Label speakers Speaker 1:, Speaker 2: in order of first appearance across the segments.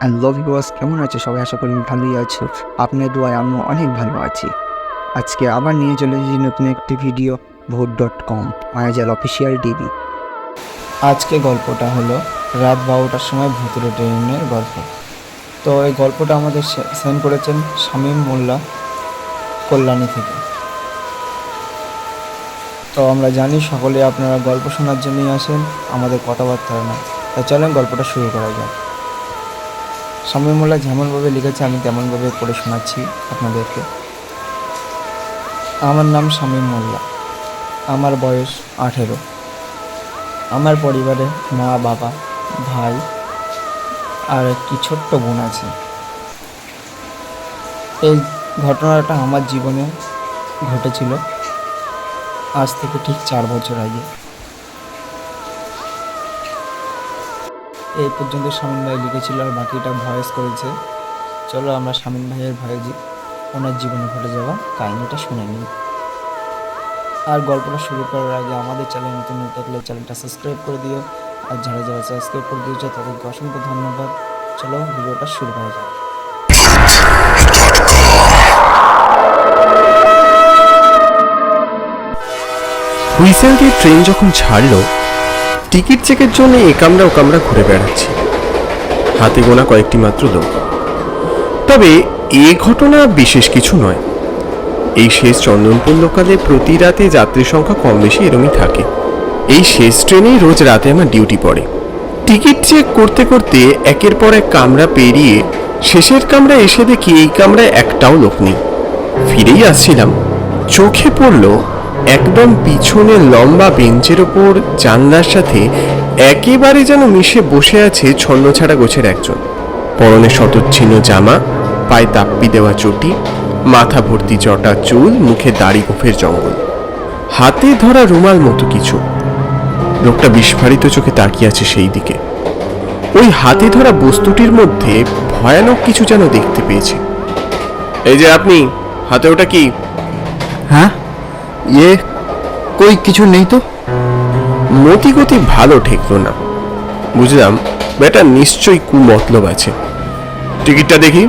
Speaker 1: Hello viewers, কেমন আছো সবাই? আশা করি ভালোই আছো। আপনার দোয়ায় আমিও অনেক ভালো আছি। আজকে আবার নিয়ে চলে এসেছি নতুন একটি ভিডিও, vote.com মায়াজাল অফিসিয়াল টিভি। আজকে গল্পটা হলো রাত 12টার সময় ভূতুড়ে ট্রেনের গল্প। তো এই গল্পটা আমাদের সেন্ড করেছেন শামীম মোল্লা, কল্যাণী থেকে। তো আমরা জানি সকলে আপনারা গল্প শোনার জন্যই আসেন, আমাদের কথাবার্তা না। তাই চলেন গল্পটা শুরু করা যাক। শামীম মোল্লা যেমনভাবে লিখেছে আমি তেমনভাবে পড়ে শোনাচ্ছি আপনাদেরকে। আমার নাম শামীম মোল্লা, আমার বয়স 18। আমার পরিবারে মা, বাবা, ভাই আর একটি ছোট্ট বোন আছে। এই ঘটনাটা আমার জীবনে ঘটেছিল আজ থেকে ঠিক 4 বছর আগে। এই পর্যন্ত শামীম ভাই লিখেছিল আর বাকিটা ভয়েস করেছে। চলো আমরা শামীম ভাইয়ের ওনার জীবনে ঘটে যাওয়া কাহিনীটা শুনে নিই। আর গল্পটা শুরু করার আগে আমাদের চ্যানেল নতুন হয়ে থাকলে চ্যানেলটা সাবস্ক্রাইব করে দিও, আর যারা যারা সাবস্ক্রাইব করে দিয়েছে তাদেরকে অসংখ্য ধন্যবাদ। চলো ভিডিওটা শুরু করা যাক।
Speaker 2: হুইসেল দিয়ে ট্রেন যখন ছাড়লো, টিকিট চেকের জন্য এ কামরা ও কামরা ঘুরে বেড়াচ্ছি, হাতে গোনা কয়েকটি মাত্র লোক। তবে এ ঘটনা বিশেষ কিছু নয়। এই শেষ চন্দনপুর লোকালে প্রতি রাতে যাত্রীর সংখ্যা কম বেশি এরমই থাকে। এই শেষ ট্রেনেই রোজ রাতে আমার ডিউটি পড়ে। টিকিট চেক করতে করতে একের পর এক কামরা পেরিয়ে শেষের কামরা এসে দেখি এই কামরায় একটাও লোক নেই। ফিরেই আসছিলাম, চোখে পড়ল একদম পিছনে লম্বা বেঞ্চের ওপর জানলার সাথে একেবারে যেন মিশে বসে আছে ছন্নছাড়া গোছের একজন। পরনে শতচ্ছিন্ন জামা, পায়ে তাপ্পি দেওয়া চটি, মাথা ভর্তি জটা চুল, মুখে দাড়ি গোফের জঙ্গল, হাতে ধরা রুমাল মতো কিছু। লোকটা বিস্ফারিত চোখে তাকিয়ে আছে সেই দিকে। ওই হাতে ধরা বস্তুটির মধ্যে ভয়ানক কিছু যেন দেখতে পেয়েছে। এই যে আপনি, হাতে ওটা কি?
Speaker 1: হ্যাঁ, কই কিছু নেই তো।
Speaker 2: মতিগতি ভালো ঠেকলো না। বুঝলাম বেটা নিশ্চয়ই কুমতলব আছে। টিকিটটা দেখি।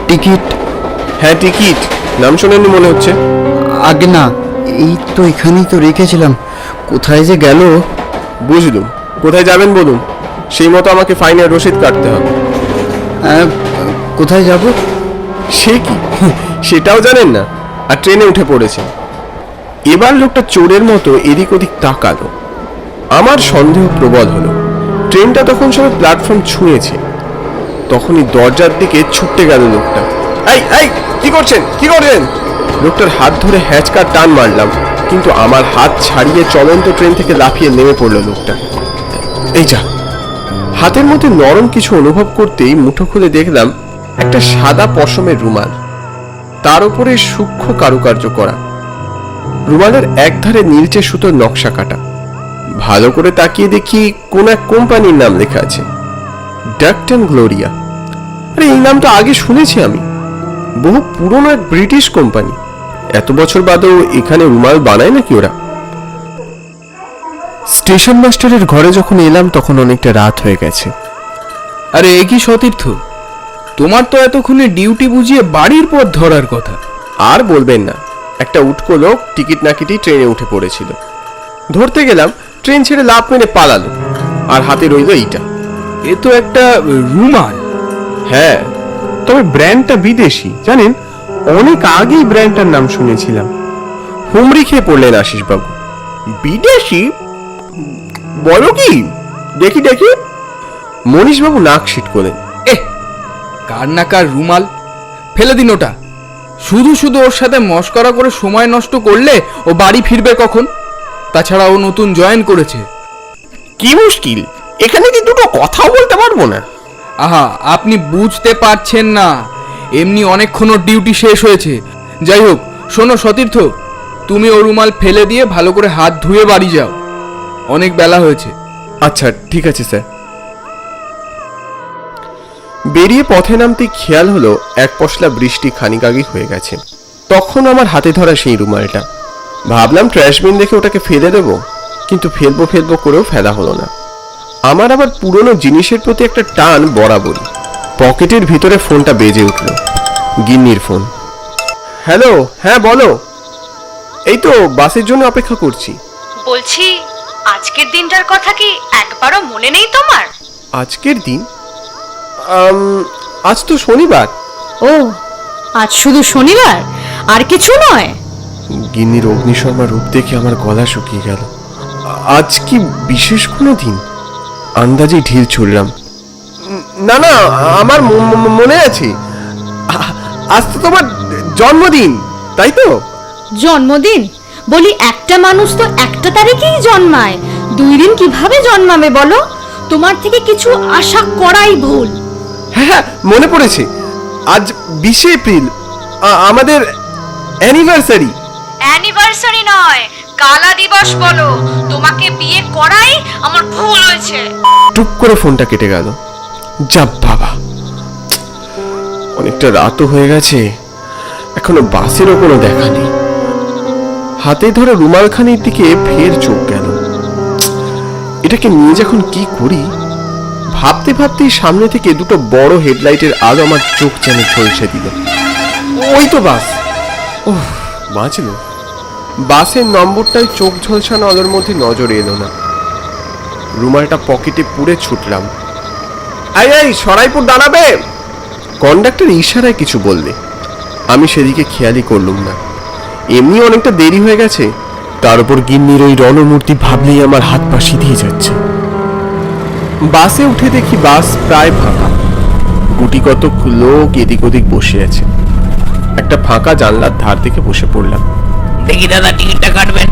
Speaker 1: টিকিট?
Speaker 2: হ্যাঁ টিকিট। নাম শোনেননি মনে হচ্ছে।
Speaker 1: আগে না, এই তো এখানেই তো রেখেছিলাম, কোথায় যে গেল।
Speaker 2: বুঝলুম, কোথায় যাবেন বলুন, সেই মতো আমাকে ফাইনের রসিদ কাটতে হবে।
Speaker 1: কোথায় যাব?
Speaker 2: সে কি, সেটাও জানেন না? আর ট্রেনে উঠে পড়েছে। এবার লোকটা চোরের মতো এদিক ওদিক তাকালো। আমার সন্দেহ প্রবল হলো। ট্রেনটা তখন সবাই প্ল্যাটফর্ম ছুঁয়েছে। তখনই দরজার দিকে ছুটতে গেল লোকটা। এই এই, কি করছেন, কি করছেন? লোকটার হাত ধরে হ্যাঁচকার টান মারলাম, কিন্তু আমার হাত ছাড়িয়ে চলন্ত ট্রেন থেকে লাফিয়ে নেমে পড়লো লোকটা। এই যা, হাতের মধ্যে নরম কিছু অনুভব করতেই মুঠো খুলে দেখলাম একটা সাদা পশমের রুমাল, তার উপরে সূক্ষ্ম কারুকার্য করা। রুমালের একধারে নীলচে সুতোর নকশা কাটা। ভালো করে তাকিয়ে দেখি কোন এক কোম্পানির নাম লেখা আছে, ডাক্ট অ্যান্ড গ্লোরিয়া। আরে এই নাম তো আগে শুনেছি আমি, বহু পুরনো এক ব্রিটিশ কোম্পানি। এত বছর বাদেও এখানে রুমাল বানায় নাকি ওরা? স্টেশন মাস্টারের ঘরে যখন এলাম তখন অনেকটা রাত হয়ে গেছে।
Speaker 3: আরে এ কি সতীর্থ, তোমার তো এতক্ষণে ডিউটি বুঝিয়ে বাড়ির পথ ধরার কথা।
Speaker 2: আর বলবেন না, একটা উটকো লোক টিকিট না কেটেই ট্রেনে উঠে পড়েছিল। ধরতে গেলাম, ট্রেন ছেড়ে লাফ মেরে পালালো, আর হাতে রইল এইটা।
Speaker 3: এ তো একটা রুমাল।
Speaker 2: হ্যাঁ, তবে ব্র্যান্ডটা বিদেশি জানেন। অনেক আগেই ব্র্যান্ডটার নাম শুনেছিলাম। হুমড়ি খেয়ে পড়লেন আশিসবাবু। বিদেশি বলো কি? দেখি দেখি। মনীষবাবু নাক সিট করলেন।
Speaker 3: কার না কার রুমাল, ফেলে দিন ওটা। শুধু শুধু ওর সাথে মস্করা করে সময় নষ্ট করলে ও বাড়ি ফিরবে কখন? তাছাড়া ও নতুন জয়েন করেছে।
Speaker 2: কি মুশকিল, এখানে কি দুটো কথাও বলতে পারবো না?
Speaker 3: আহা, আপনি বুঝতে পারছেন না, এমনি অনেকক্ষণ ওর ডিউটি শেষ হয়েছে। যাই হোক, শোনো সতীর্থ, তুমি ও রুমাল ফেলে দিয়ে ভালো করে হাত ধুয়ে বাড়ি যাও, অনেক বেলা হয়েছে।
Speaker 2: আচ্ছা ঠিক আছে স্যার। বেরিয়ে পথে নামতে খেয়াল হলো এক পশলা বৃষ্টি খানিক আগে হয়ে গেছে। তখন আমার হাতে ধরা সেই রুমালটা। ভাবলাম ট্র্যাশবিন দেখে ওটাকে ফেলে দেবো, কিন্তু ফেলবো করেও ফেলা হলো না। আমার আবার পুরনো জিনিসের প্রতি একটা টান বরাবরই। পকেটের ভিতরে ফোনটা বেজে উঠল। গিন্নির ফোন। হ্যালো, হ্যাঁ বলো। এই তো বাসের জন্য অপেক্ষা করছি।
Speaker 4: বলছি, আজকের দিনটার কথা কি একবারও মনে নেই তোমার?
Speaker 2: আজকের দিন? আজ তো শনিবার।
Speaker 4: ও, আজ শুধু শনিবার, আর কিছু নয়?
Speaker 2: গিন্নির অগ্নিশর্মা রূপ দেখে আমার গলা শুকিয়ে গেল। আজ কি বিশেষ কোনো দিন? আন্দাজে ঢিল ছুড়লাম। না না, আমার মনে আছে। আজ তো তোমার জন্মদিন, তাই তো?
Speaker 4: জন্মদিন? বলি, একটা মানুষ তো একটা তারিখেই জন্মায়, 2 দিন কিভাবে জন্মাবে বলো? তোমার থেকে কিছু আশা করাই ভুল।
Speaker 2: হ্যাঁ, মনে পড়েছে। আজ 20 এপ্রিল, আমাদের অ্যানিভার্সারি।
Speaker 4: অ্যানিভার্সারি নয়, কালা দিবস বলো। তোমাকে বিয়ে করাই আমার ভুল হয়েছে।
Speaker 2: টুক করে ফোনটা কেটে গেল। যা বাবা, অনেকটা রাতও হয়ে গেছে, এখনো বাসেরও কোনো দেখা নেই। হাতে ধরে রুমালখানির দিকে ফের চোখ গেল। এটাকে নিয়ে যখন কি করি ভাবতে ভাবতেই সামনে থেকে দুটো বড় হেডলাইটের আলো আমার চোখ যেন ঝলসে দিল। ওই তো বাস। ওহ, বাঁচল। বাসের নম্বরটাই চোখ ঝলসানো আলোর মধ্যে নজর এলো না। রুমালটা পকেটে পুরে ছুটলাম। এই সরাইপুর দাঁড়াবে। কন্ডাক্টর ইশারায় কিছু বললে। আমি সেদিকে খেয়ালই করলুম না। এমনি অনেকটা দেরি হয়ে গেছে, তার উপর গিন্নির ওই রণমূর্তি ভাবলেই আমার হাত পা সিধিয়ে যাচ্ছে। বাসে উঠে দেখি বাস প্রায় ফাঁকা। গুটি কতক লোক এদিক ওদিক বসে আছে। একটা ফাঁকা জানলার ধার থেকে বসে পড়লাম।
Speaker 5: দেখি দাদা, টিকিটটা কাটবেন।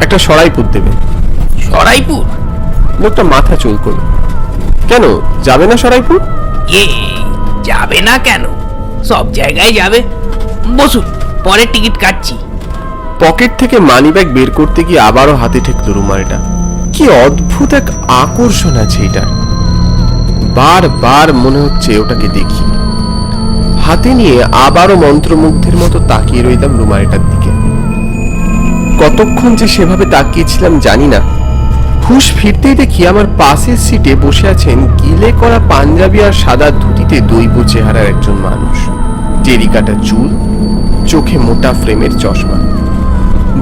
Speaker 2: একটা সরাইপুর দেবেন।
Speaker 5: সরাইপুর?
Speaker 2: লোকটা মাথা চুল করল। কেন যাবে না সরাইপুর?
Speaker 5: এ যাবে না কেন? সব জায়গায় যাবে। বসুন, পরে টিকিট কাটছি।
Speaker 2: পকেট থেকে মানিব্যাগ বের করতে গিয়ে আবারও হাতে ঠেকল রুমালটা। কি অদ্ভুত এক আকর্ষণ আছে এটার। বারবার মনে হচ্ছে ওটাকে দেখি। হাতে নিয়ে আবারও মন্ত্রমুগ্ধের মতো তাকিয়ে রইলাম রুমালটার দিকে। কতক্ষণ যে সেভাবে তাকিয়েছিলাম জানি না। হুঁশ ফিরতেই দেখি আমার পাশের সিটে বসে আছেন গিলে করা পাঞ্জাবি আর সাদা ধুতিতে দৈব চেহারার একজন মানুষ। চেরি কাটা চুল, চোখে মোটা ফ্রেমের চশমা।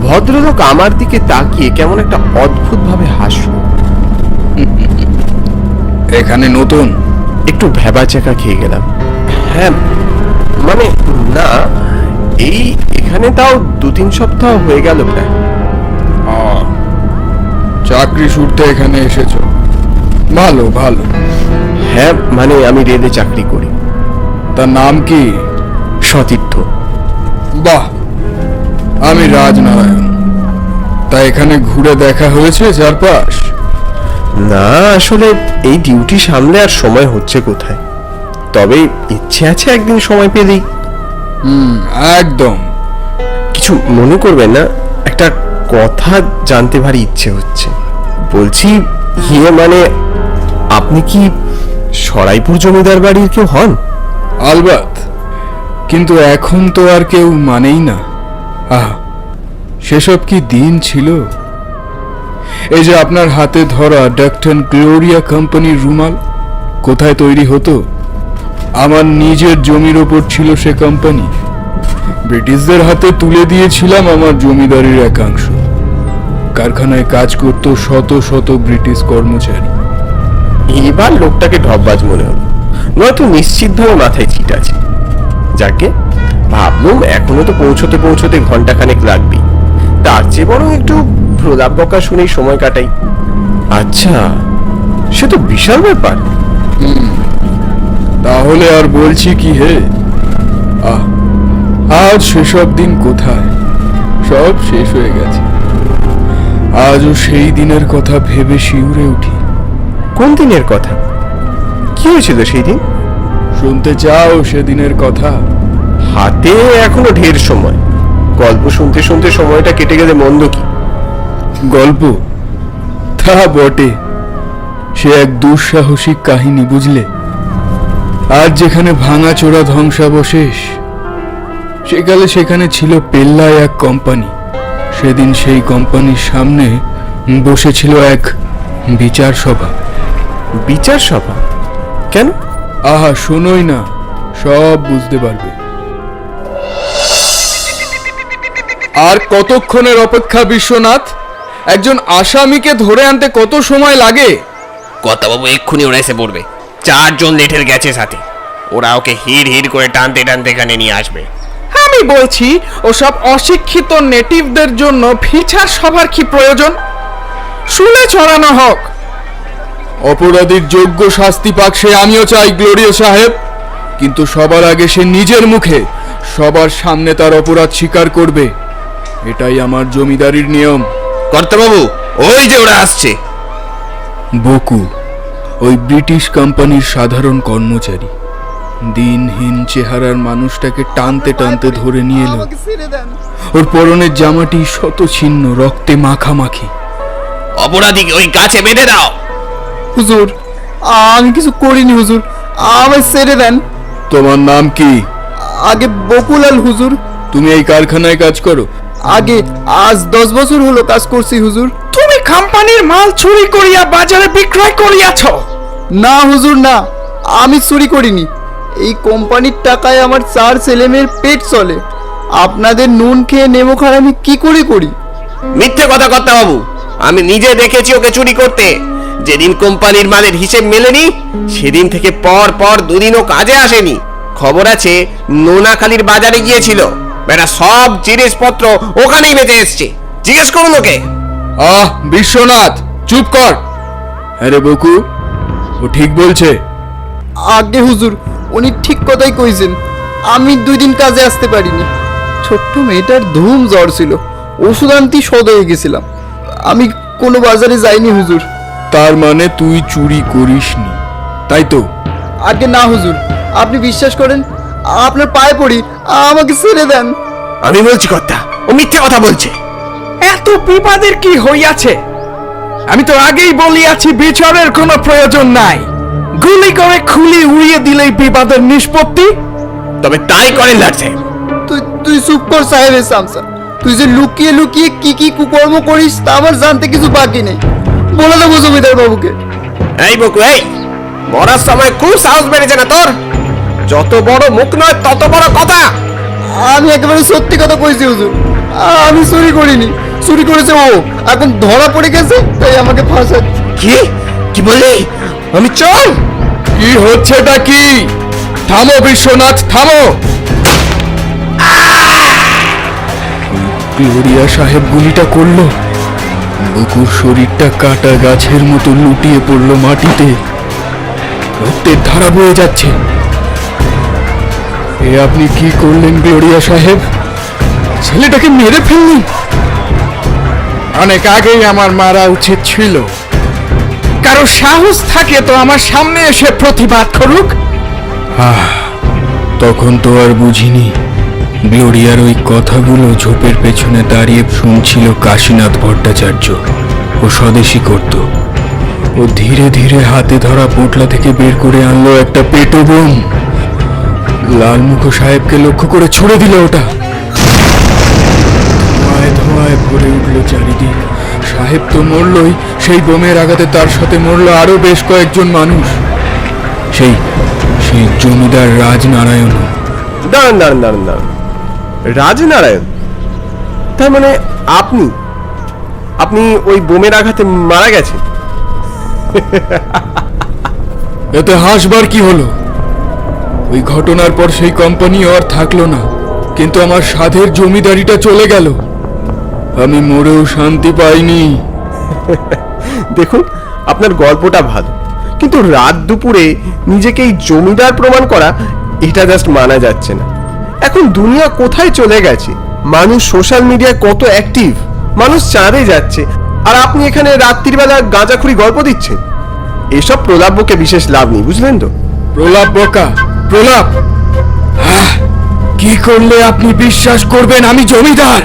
Speaker 2: ভদ্রলোক আমার দিকে তাকিয়ে কেমন একটা অদ্ভুত ভাবে হাসল।
Speaker 3: এখানে নতুন?
Speaker 2: একটু ভ্যাবাচাকা খেয়ে গেলাম। হ্যাঁ, মানে না, এই এখানে তাও 2-3 সপ্তাহ হয়ে গেল প্রায়।
Speaker 3: চাকরি সূত্রে এখানে এসেছো? ভালো ভালো।
Speaker 2: হ্যাঁ, মানে আমি রেলে চাকরি করি।
Speaker 3: তার নাম কি?
Speaker 2: সতীর্থ।
Speaker 3: বাহ, আমি রাজনারায়ণ। তা এখানে ঘুরে দেখা হয়েছে চারপাশ?
Speaker 2: না, আসলে এই ডিউটি সামলে আর সময় হচ্ছে কোথায়। তবে ইচ্ছে আছে একদিন সময় পেলেই।
Speaker 3: একদম।
Speaker 2: কিছু মনে করবেন না, একটা কথা জানতে ভারী ইচ্ছে হচ্ছে। বলছি, মানে আপনি কি সরাইপুর জমিদার বাড়ির কেউ হন?
Speaker 3: আলবাত, কিন্তু এখন তো আর কেউ মানেই না। সেসব কি দিন ছিল। এই যে আপনার হাতে ধরা ডাক্টন গ্লোরিয়া কোম্পানির রুমাল কোথায় তৈরি হতো? আমার নিজের জমির ওপর ছিল সে কোম্পানি। ব্রিটিশদের হাতে তুলে দিয়েছিলাম আমার জমিদারির একাংশ। কারখানায় কাজ করত শত শত ব্রিটিশ কর্মচারী।
Speaker 2: এবার লোকটাকে ঢপবাজ মনে হলো, নয়তো নিশ্চিতভাবে মাথায় ছিট আছে। যাকে ভাবলুম এখনো তো পৌঁছতে পৌঁছতে ঘন্টাখানেক লাগবে, তার চেয়ে বরং একটু প্রলাপ বকা শুনেই সময় কাটাই। আচ্ছা, সে তো বিশাল ব্যাপার।
Speaker 3: তাহলে আর বলছি কি হে, আজ সেসব দিন কোথায়, সব শেষ হয়ে গেছে। আজও সেই দিনের কথা ভেবে শিউরে উঠি।
Speaker 2: কোন দিনের কথা? কি হয়েছিল সেই দিন?
Speaker 3: শুনতে চাও সেদিনের কথা?
Speaker 2: হাতে এখনো ঢের সময়। গল্প শুনতে শুনতে সময়টা কেটে গেলে মন্দ কি?
Speaker 3: গল্প? তা বটে, সে এক দুঃসাহসিক কাহিনী, বুঝলে। আজ যেখানে ভাঙাচোরা ধ্বংসাবশেষ, সেকালে সেখানে ছিল পেল্লায় এক কোম্পানি। সেদিন সেই কোম্পানির সামনে বসেছিল এক বিচার সভা।
Speaker 2: বিচার সভা? কেন?
Speaker 3: আহা শোনোই না, সব বুঝতে পারবে। আর কতক্ষণের অপেক্ষা বিশ্বনাথ? একজন আসামিকে ধরে আনতে কত সময় লাগে?
Speaker 2: কর্তাবাবু এক্ষুনি ওরা এসে পড়বে। 4 জন লেঠের গেছে সাথে, ওরা ওকে হিড় হিড় করে টানতে টানতে এখানে নিয়ে আসবে।
Speaker 3: আমি বলছি ওসব অশিক্ষিত নেটিভদের জন্য ফিচার সভার কি প্রয়োজন? শুনে ছড়ানো হোক, অপরাধীর যোগ্য শাস্তি পাক সে আমিও চাই গ্লোরিয়া সাহেব, কিন্তু সবার আগে সে নিজের মুখে সবার সামনে তার অপরাধ স্বীকার করবে। এটাই আমার জমিদারির নিয়ম।
Speaker 2: কর্তাবাবু ওই যে ওরা আসছে।
Speaker 3: বকু ওই ব্রিটিশ কোম্পানির সাধারণ কর্মচারী, দিনহীন চেহারার মানুষটাকে টানতে টানতে ধরে নিয়ে এলো। ওর পরনের জামাটি শত ছিন্ন, রক্তে মাখামাখি।
Speaker 2: অপরাধীকে ওই গাছে বেঁধে দাও।
Speaker 1: হুজুর, আমি কিছু করিনি হুজুর, আমায় ছেড়ে দেন।
Speaker 3: তোমার নাম কি?
Speaker 1: আগে বকুলাল হুজুর।
Speaker 3: তুমি এই কারখানায় কাজ করো?
Speaker 1: আগে আজ 10 বছর হলো কাজ করছি হুজুর।
Speaker 3: তুমি কোম্পানির মাল চুরি করিয়া বাজারে বিক্রয় করিয়াছ?
Speaker 1: না হুজুর না, আমি চুরি করিনি। এই কোম্পানির টাকায় আমার 4 ছেলেমেয়ের পেট চলে। আপনাদের নুন খেয়ে নেমোখার আমি কি করে করি?
Speaker 2: মিথ্যে কথা কর্তাবাবু, আমি নিজে দেখেছি ওকে চুরি করতে। যেদিন কোম্পানির মালের হিসেব মেলেনি সেদিন থেকে পর পর 2 দিনও কাজে আসেনি। খবর আছে নোনাখালীর বাজারে গিয়েছিল, বেটা সব জিনিসপত্র ওখানেই বেঁচে এসছে। জিজ্ঞেস করুন ওকে।
Speaker 3: আহ বিশ্বনাথ, চুপ কর। আরে বকু, ও ঠিক বলছে।
Speaker 1: আগে হুজুর, উনি ঠিক কথাই কইছেন। আমি 2 দিন কাজে আসতে পারিনি। ছোট্ট মেয়েটার ধুম জ্বর ছিল, ওষুধ আনতে সদয়ে গেছিলাম। আমি কোনো বাজারে যাইনি হুজুর।
Speaker 3: তার মানে তুই চুরি করিসনি, তাই তো?
Speaker 1: আগে না হুজুর, আপনি বিশ্বাস করেন, আপনার পায়ে পড়ি, আমাকে ছেড়ে দেন।
Speaker 2: আমি বলছি কর্তা, ও মিথ্যে কথা বলছে।
Speaker 3: এত বিবাদের কি হইয়াছে? আমি তো আগেই বলিয়াছি বিচারের কোনো প্রয়োজন নাই। গুলি করে খুলি উড়িয়ে দিলেই বিবাদের নিষ্পত্তি।
Speaker 2: তবে তাই করেন লাট সাহেব।
Speaker 1: তুই চুপ কর সাহেবের সামসা। তুই যে লুকিয়ে লুকিয়ে কি কি কুকর্ম করিস তা আমার জানতে কিছু বাকি নেই। বলে দেবো জমিদার বাবুকে।
Speaker 2: এই বকু, এই মরার সময় খুব সাহস বেড়েছে না তোর? যত বড় মুখ নয় তত বড় কথা।
Speaker 1: আমি একেবারে সত্যি কথা কইছি হুজুর, আমি চুরি করিনি। চুরি করেছে ও, এখন ধরা পড়ে গেছে তাই আমাকে ফাঁসাচ্ছে।
Speaker 2: কি কি বললি? আমি চল।
Speaker 3: কি হচ্ছেটা কি? থামো বিশ্বনাথ, থামো। গ্লোরিয়া সাহেব গুলিটা করলো, বকুর শরীরটা কাটা গাছের মতো লুটিয়ে পড়লো মাটিতে, রক্তের ধারা বয়ে যাচ্ছে। এ আপনি কি করলেন গ্লোরিয়া সাহেব? ছেলেটাকে মেরে ফেললেন? অনেক আগেই আমার মারা উচিত ছিল। কারো সাহস থাকে তো আমার সামনে এসে প্রতিবাদ করুক। তখন তো আর বুঝিনি গ্লোরিয়ার ওই কথাগুলো ঝোপের পেছনে দাঁড়িয়ে শুনছিল কাশীনাথ ভট্টাচার্য। ও স্বদেশী করত। ও ধীরে ধীরে হাতে ধরা পোটলা থেকে বের করে আনলো একটা পেটো বোম। লালমুখ সাহেবকে লক্ষ্য করে ছুড়ে দিল ওটা। ধোঁয়ায় ধোঁয়ায় ভরে উঠল চারিদিক। সাহেব তো মরলই, সেই বোমের আঘাতে তার সাথে মরল আরো বেশ কয়েকজন মানুষ। সেই সেই জমিদার রাজনারায়ণ।
Speaker 2: দাঁড়ান দাঁড়ান দাঁড়ান দাঁড়ান, রাজনারায়ণ? তার মানে আপনি আপনি ওই বোমের আঘাতে মারা গেছেন?
Speaker 3: এতে হাসবার কি হলো? ওই ঘটনার পর সেই কোম্পানি আর থাকলো না, কিন্তু আমার সাধের জমিদারিটা চলে গেল। আমি মরেও শান্তি পাইনি।
Speaker 2: দেখুন, আপনার গল্পটা ভালো, কিন্তু রাত দুপুরে নিজেকে এই জমিদার প্রমাণ করা, এটা জাস্ট মানা যাচ্ছে না। এখন দুনিয়া কোথায় চলে গেছে? মানুষ সোশ্যাল মিডিয়ায় কত অ্যাক্টিভ, মানুষ চাঁদে যাচ্ছে, আর আপনি এখানে রাত্রির বেলা গাঁজাখুরি গল্প দিচ্ছেন। এসব প্রলাপকে বিশেষ লাভ নেই, বুঝলেন তো?
Speaker 3: প্রলাপ বোকা, প্রলাপ? কি করলে আপনি বিশ্বাস করবেন আমি জমিদার?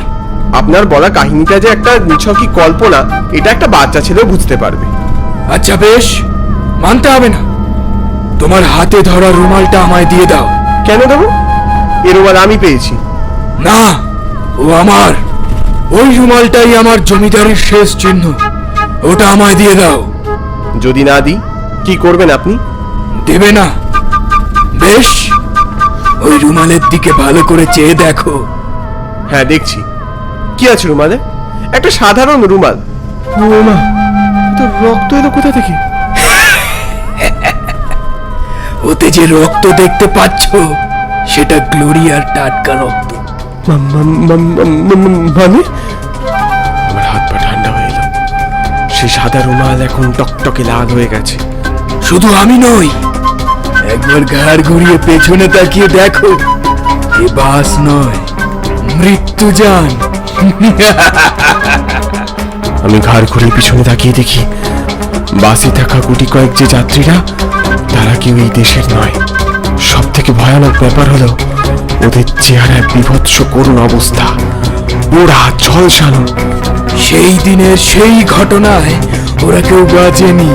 Speaker 2: আপনার বলা কাহিনীটা যে একটা নিছকই কল্পনা, এটা একটা বাচ্চা ছেলেও বুঝতে পারবে।
Speaker 3: আচ্ছা বেশ, মানতে হবে না। তোমার হাতে ধরা রুমালটা আমায় দিয়ে দাও।
Speaker 2: কেন দেবো? এর রুমাল আমি পেয়েছি।
Speaker 3: না, ও আমার। ওই রুমালটাই আমার জমিদারির শেষ চিহ্ন। ওটা আমায় দিয়ে দাও।
Speaker 2: যদি না দিই কি করবেন আপনি?
Speaker 3: দেবে না? বেশ, ওই রুমালের দিকে ভালো করে চেয়ে দেখো।
Speaker 2: হ্যাঁ দেখছি। কি আছে রুমালে? একটা সাধারণ রুমাল। ও মা, তো রক্ত এলো কোথা থেকে?
Speaker 3: ওতে যে রক্ত দেখতে পাচ্ছ, সেটা গ্লোরিয়ার টাটকা রক্ত।
Speaker 2: মানে? আমার হাত পা ঠান্ডা হয়ে এলো। সেই সাদা রুমাল এখন টকটকে লাল হয়ে গেছে।
Speaker 3: শুধু আমি নই, একবার ঘাড় ঘুরিয়ে পেছনে তাকিয়ে দেখো, এ বাস নয়, মৃত্যু যান।
Speaker 2: আমি ঘাড় ঘুরে পিছনে তাকিয়ে দেখি বাসে থাকা গুটি কয়েক যে যাত্রীরা, তারা কেউ এই দেশের নয়। সব থেকে ভয়ানক ব্যাপার হলো ওদের চেহারায় বিভৎস করুণ অবস্থা, ওরা ঝলসানো।
Speaker 3: সেই দিনের সেই ঘটনায় ওরা কেউ বাঁচেনি।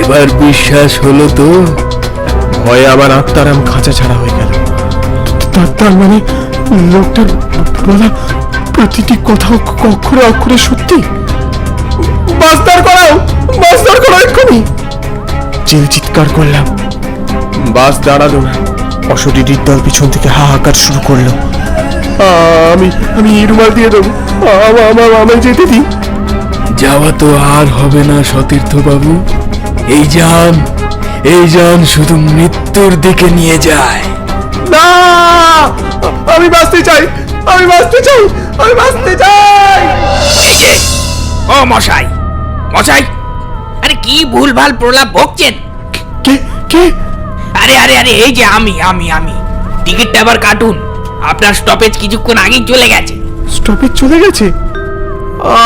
Speaker 3: এবার বিশ্বাস হলো তো?
Speaker 2: ভয়ে আমার আত্মারাম খাঁচা ছাড়া হয়ে গেল। তার মানে লোকটার বলা প্রতিটি কথা অক্ষরে অক্ষরে সত্যি। বাসদার করাও, বাসদার করাও এক্ষুনি! চিৎকার করলাম। বাস দাঁড়ালো না। অশরীরীর দল পিছন থেকে হাহাকার শুরু করলো। আমি আমি রুমাল দিয়ে দেবো, আমায় যেতে দিই।
Speaker 3: যাওয়া তো আর হবে না সতীর্থ বাবু। এই যান শুধু মৃত্যুর দিকে নিয়ে যায়।
Speaker 2: না, আমি বাঁচতে চাই, আমি বাঁচতে চাই, আমি বাঁচতে চাই।
Speaker 5: এই যে, ও মশাই, মশাই, আরে কি ভুলভাল প্রলাপ বকছেন?
Speaker 2: কে কে?
Speaker 5: আরে আরে আরে, এই যে আমি। টিকিটটা আবার কাটুন, আপনার স্টপেজ কিছুক্ষণ আগেই চলে গেছে।
Speaker 2: স্টপেজ চলে গেছে?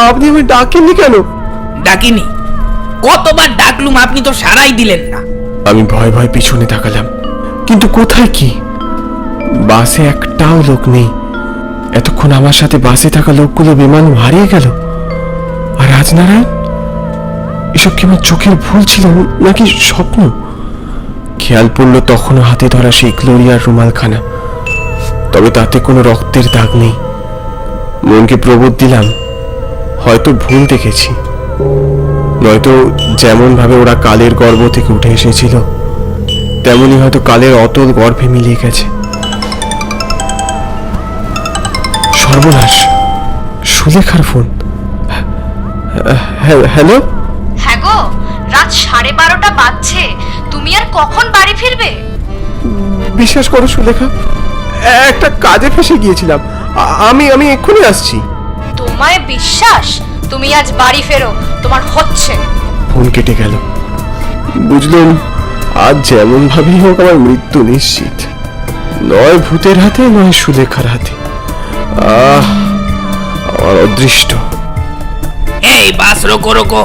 Speaker 2: আপনি আমায় ডাকেননি কেন?
Speaker 5: ডাকিনি? কতবার ডাকলুম, আপনি তো সারাই দিলেন না।
Speaker 2: আমি ভয় ভয় পিছনে তাকালাম, কিন্তু কোথায় কি? বাসে একটাও লোক নেই। এতক্ষণ আমার সাথে বাসে থাকা লোকগুলো বিমান হারিয়ে গেল। আর রাজনারায়ণ, এসব কি আমার চোখের ভুল ছিল নাকি স্বপ্ন? খেয়াল পড়ল তখনও হাতে ধরা সেই গ্লোরিয়ার রুমালখানা, তবে তাতে কোনো রক্তের দাগ নেই। মনকে প্রবোধ দিলাম, হয়তো ভুল দেখেছি, নয়তো যেমন ভাবে ওরা কালের গর্ভ থেকে উঠে এসেছিল, তেমনি হয়তো কালের অতল গর্ভে মিলিয়ে গেছে। সর্বনাশ, সুলেখার ফোন। হ্যালো।
Speaker 4: হ্যাঁ গো, রাত 12:30 বাজছে। তুমি আর কখন বাড়ি ফিরবে?
Speaker 2: বিশ্বাস করো সুলেখা, একটা কাজে ফেসে গিয়েছিলাম। আমি এক্ষুনি আসছি।
Speaker 4: তোমায় বিশ্বাস? তুমি আজ বাড়ি ফেরো, তোমার হচ্ছে।
Speaker 2: ফোন কেটে গেল। বুঝলাম আজ যেমন ভাবেই হোক আমার মৃত্যু নিশ্চিত, নয় ভূতের হাতে নয় সুলেখার হাতে। আমার অদৃষ্ট।
Speaker 5: এই বাস রোকো।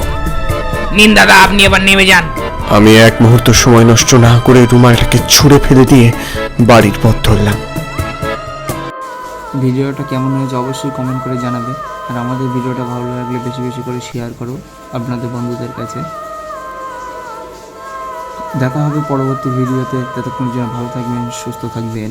Speaker 5: নিন দাদা, আপনি এবার নেমে যান।
Speaker 2: আমি এক মুহূর্ত সময় নষ্ট না করে রুমালটাকে ছুঁড়ে ফেলে দিয়ে বাড়ির পথ ধরলাম।
Speaker 1: ভিডিওটা কেমন হয়েছে অবশ্যই কমেন্ট করে জানাবে, আর আমাদের ভিডিওটা ভালো লাগলে বেশি বেশি করে শেয়ার করো আপনাদের বন্ধুদের কাছে। দেখা হবে পরবর্তী ভিডিওতে, ততক্ষণ জন্য ভালো থাকবেন, সুস্থ থাকবেন।